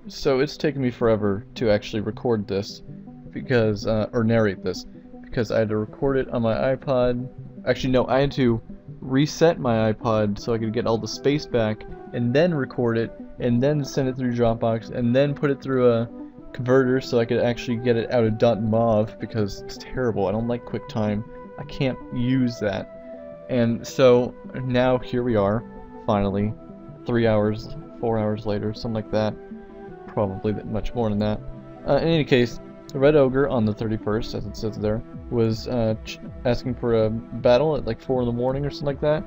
So it's taken me forever to actually record this because, or narrate this, because I had to record it on my iPod. Actually, no, I had to reset my iPod so I could get all the space back, and then record it, and then send it through Dropbox, and then put it through a converter so I could actually get it out of .mov because it's terrible. I don't like QuickTime. I can't use that. And so now here we are, finally, 3 hours, 4 hours later, something like that. Probably much more than that. In any case, Red Ogre on the 31st, as it says there, was asking for a battle at like 4 in the morning or something like that,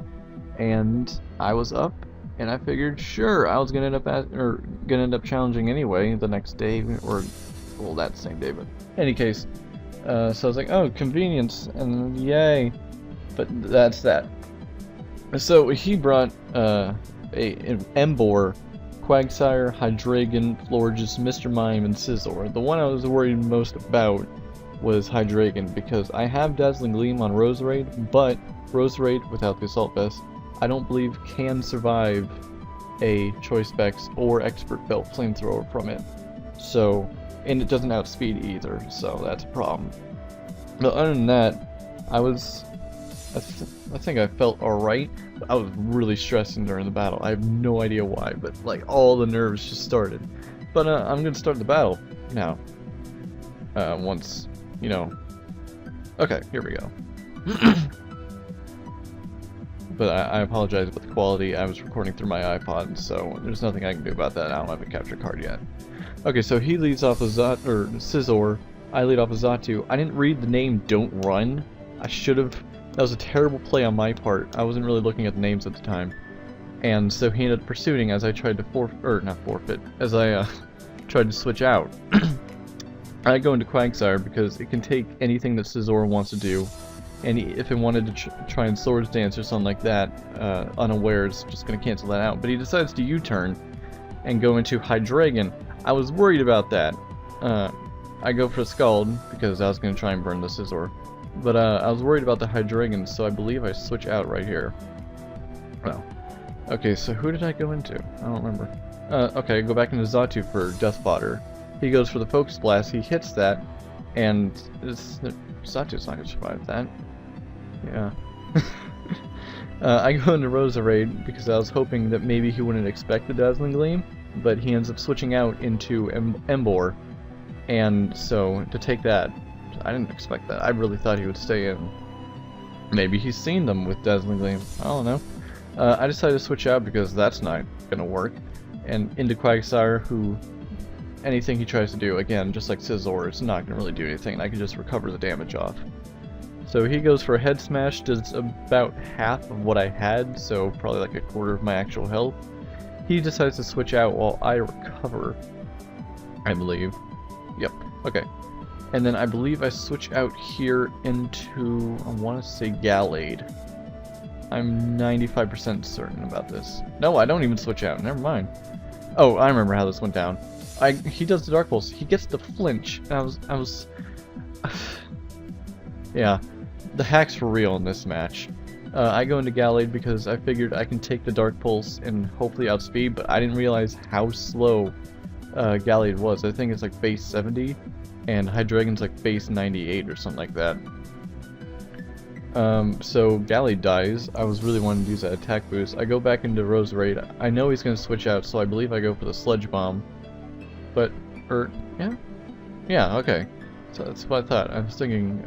and I was up, and I figured, sure, I was gonna end up challenging anyway the next day, or well, that same day, but in any case, so I was like, oh, convenience, and yay, but that's that. So he brought an Emboar, Quagsire, Hydreigon, Florges, Mr. Mime, and Scizor. The one I was worried most about was Hydreigon, because I have Dazzling Gleam on Roserade, but Roserade, without the Assault Vest, I don't believe can survive a Choice Specs or Expert Belt Flamethrower from it. So, and it doesn't outspeed either, so that's a problem. But other than that, I think I felt alright. I was really stressing during the battle. I have no idea why, but like all the nerves just started. But I'm gonna start the battle now. Once, you know. Okay, here we go. But I apologize about the quality. I was recording through my iPod, so there's nothing I can do about that. I don't have a capture card yet. Okay, so he leads off with Scizor. I lead off with Xatu. I didn't read the name Don't Run. I should have. That was a terrible play on my part. I wasn't really looking at the names at the time. And so he ended up pursuing as I tried to not forfeit, as I tried to switch out. I go into Quagsire because it can take anything that Scizor wants to do. And if it wanted to try and Swords Dance or something like that, unaware, it's just going to cancel that out. But he decides to U-turn and go into Hydreigon. I was worried about that. I go for Scald because I was going to try and burn the Scizor. But I was worried about the Hydreigon, so I believe I switch out right here. Well, okay, so who did I go into? I don't remember. Okay, I go back into Xatu for Death Fodder. He goes for the Focus Blast, he hits that, and Xatu's not going to survive that. Yeah. I go into Roserade because I was hoping that maybe he wouldn't expect the Dazzling Gleam, but he ends up switching out into Emboar, and so to take that, I didn't expect that. I really thought he would stay in. Maybe he's seen them with Dazzling Gleam. I don't know. I decided to switch out because that's not gonna work. And into Quagsire, who anything he tries to do, again, just like Scizor, it's not gonna really do anything. I can just recover the damage off. So he goes for a Head Smash, does about half of what I had, so probably like a quarter of my actual health. He decides to switch out while I recover, I believe. Yep. Okay. And then I believe I switch out here into, I want to say Gallade. I'm 95% certain about this. No, I don't even switch out. Never mind. Oh, I remember how this went down. He does the Dark Pulse. He gets the flinch. And I was yeah, the hacks were real in this match. I go into Gallade because I figured I can take the Dark Pulse and hopefully outspeed, but I didn't realize how slow Gallade was. I think it's like base 70. And Hydreigon's like base 98 or something like that. So Gallade dies. I was really wanting to use that attack boost. I go back into Roserade. I know he's going to switch out, so I believe I go for the Sludge Bomb. But, yeah? Yeah, okay. So that's what I thought. I was thinking,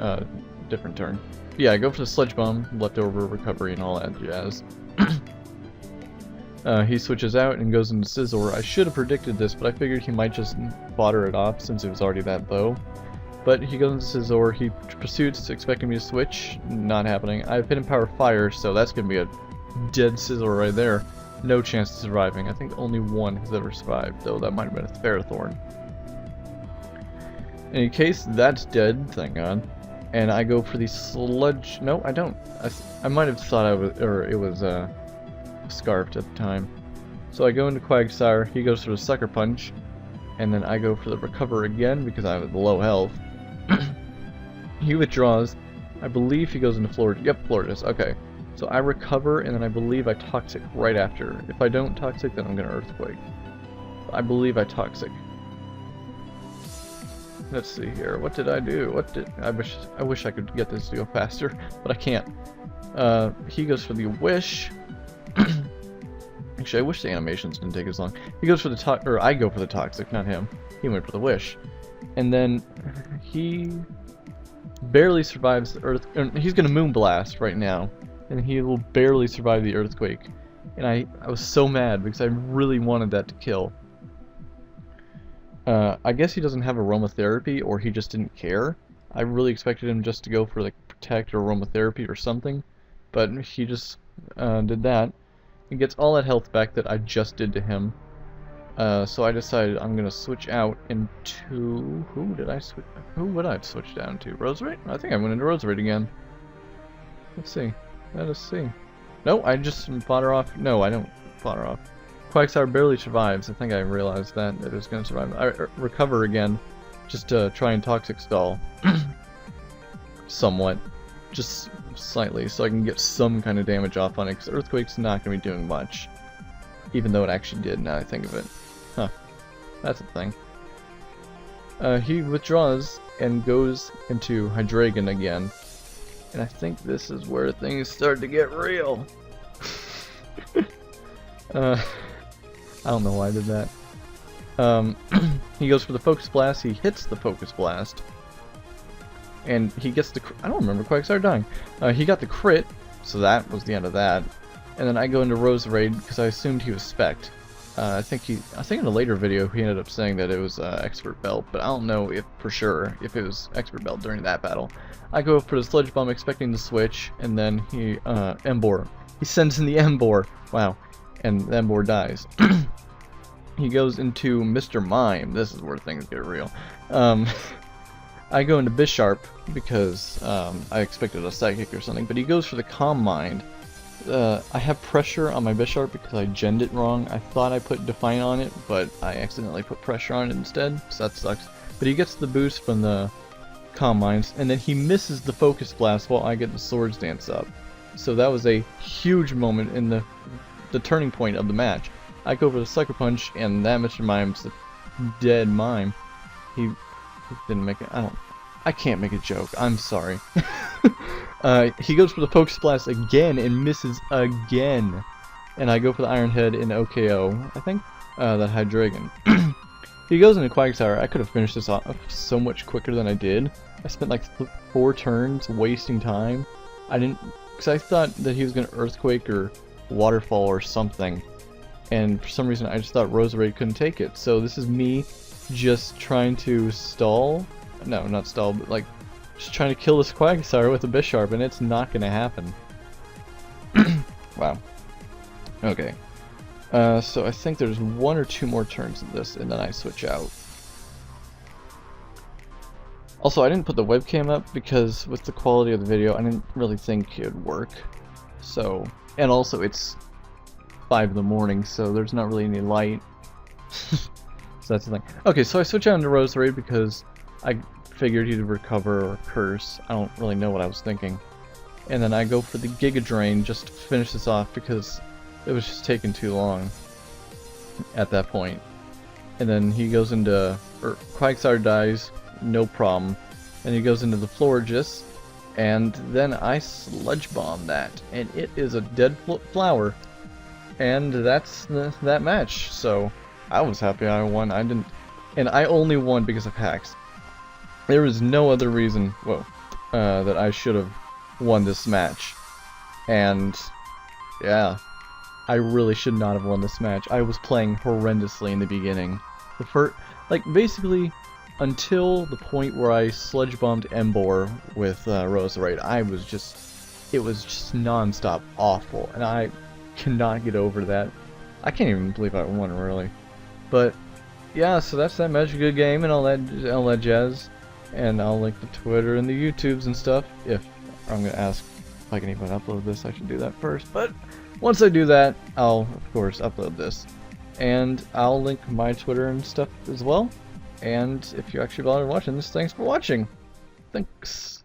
different turn. Yeah, I go for the Sludge Bomb, leftover recovery and all that jazz. He switches out and goes into Scizor. I should have predicted this, but I figured he might just fodder it off since it was already that low. But he goes into Scizor, he pursues, expecting me to switch. Not happening. I have Hidden Power Fire, so that's going to be a dead Scizor right there. No chance of surviving. I think only one has ever survived, though that might have been a Ferrothorn. In any case, that's dead, thank God. And I go for the Sludge... No, I don't. I might have thought it was Scarfed at the time. So I go into Quagsire, he goes for the Sucker Punch, and then I go for the Recover again because I have low health. He withdraws. I believe he goes into Florida. Yep, Florida's. Okay. So I recover, and then I believe I Toxic right after. If I don't Toxic, then I'm going to Earthquake. I believe I toxic. Let's see here. What did I do? What did I wish I could get this to go faster, but I can't. He goes for the wish. Actually, I wish the animations didn't take as long. He goes for the or I go for the toxic, not him. He went for the wish, and then he barely survives the earth. He's gonna moonblast right now, and he will barely survive the earthquake. And I was so mad because I really wanted that to kill. I guess he doesn't have aromatherapy, or he just didn't care. I really expected him just to go for like protect or aromatherapy or something, but he just did that. He gets all that health back that I just did to him. So I decided I'm gonna switch out into who would I have switched down to? Roserade? I think I went into Roserade again. Let's see. Let us see. No, I just fought her off. No, I don't fought her off. Quagsire barely survives. I think I realized that it was gonna survive. I recover again, just to try and toxic stall, somewhat, just slightly, so I can get some kind of damage off on it. Because Earthquake's not gonna be doing much, even though it actually did. Now I think of it. Huh. That's a thing. He withdraws and goes into Hydreigon again. And I think this is where things start to get real. I don't know why I did that. He goes for the Focus Blast, he hits the Focus Blast. And he gets the I don't remember Quagsire dying. He got the crit, so that was the end of that. And then I go into Roserade because I assumed he was Spect. I think in a later video he ended up saying that it was Expert Belt, but I don't know if for sure if it was Expert Belt during that battle. I go for the Sludge Bomb expecting the switch, and then he Emboar. He sends in the Emboar. Wow. And the Emboar dies. He goes into Mr. Mime. This is where things get real. I go into Bisharp because I expected a Psychic or something, but he goes for the Calm Mind. I have pressure on my Bisharp because I genned it wrong. I thought I put Define on it, but I accidentally put pressure on it instead, so that sucks. But he gets the boost from the Calm Minds, and then he misses the Focus Blast while I get the Swords Dance up. So that was a huge moment in the turning point of the match. I go for the Sucker Punch, and that Mr. Mime's a dead mime. He didn't make it. I can't make a joke. I'm sorry. He goes for the Focus Blast again and misses again. And I go for the Iron Head in OKO, I think, that Hydreigon. He goes into Quagsire. I could have finished this off so much quicker than I did. I spent like 4 turns wasting time. Because I thought that he was going to Earthquake or Waterfall or something. And for some reason I just thought Roserade couldn't take it. So this is me just trying to stall. No, not stall, but like just trying to kill this Quagsire with a Bisharp, and it's not going to happen. Wow. Okay. So I think there's 1 or 2 more turns of this, and then I switch out. Also, I didn't put the webcam up because with the quality of the video, I didn't really think it would work. So, and also it's 5 in the morning, so there's not really any light. So that's the thing. Okay, so I switch out into Roserade because I figured he'd recover or curse. I don't really know what I was thinking. And then I go for the Giga Drain just to finish this off because it was just taking too long at that point. And then he goes into, or Quagsire dies, no problem. And he goes into the Florges, and then I Sludge Bomb that, and it is a dead flower. And that's that match. So I was happy I won. And I only won because of hacks. There is no other reason, that I should have won this match. And yeah, I really should not have won this match. I was playing horrendously in the beginning. Basically, until the point where I Sludge Bombed Emboar with Roserade, it was just non-stop awful, and I cannot get over that. I can't even believe I won, really. But yeah, so that's that match. A good game and all that jazz. And I'll link the Twitter and the YouTubes and stuff. If I'm gonna ask if I can even upload this, I should do that first. But once I do that, I'll of course upload this, and I'll link my Twitter and stuff as well. And if you actually bothered watching this, thanks for watching. Thanks.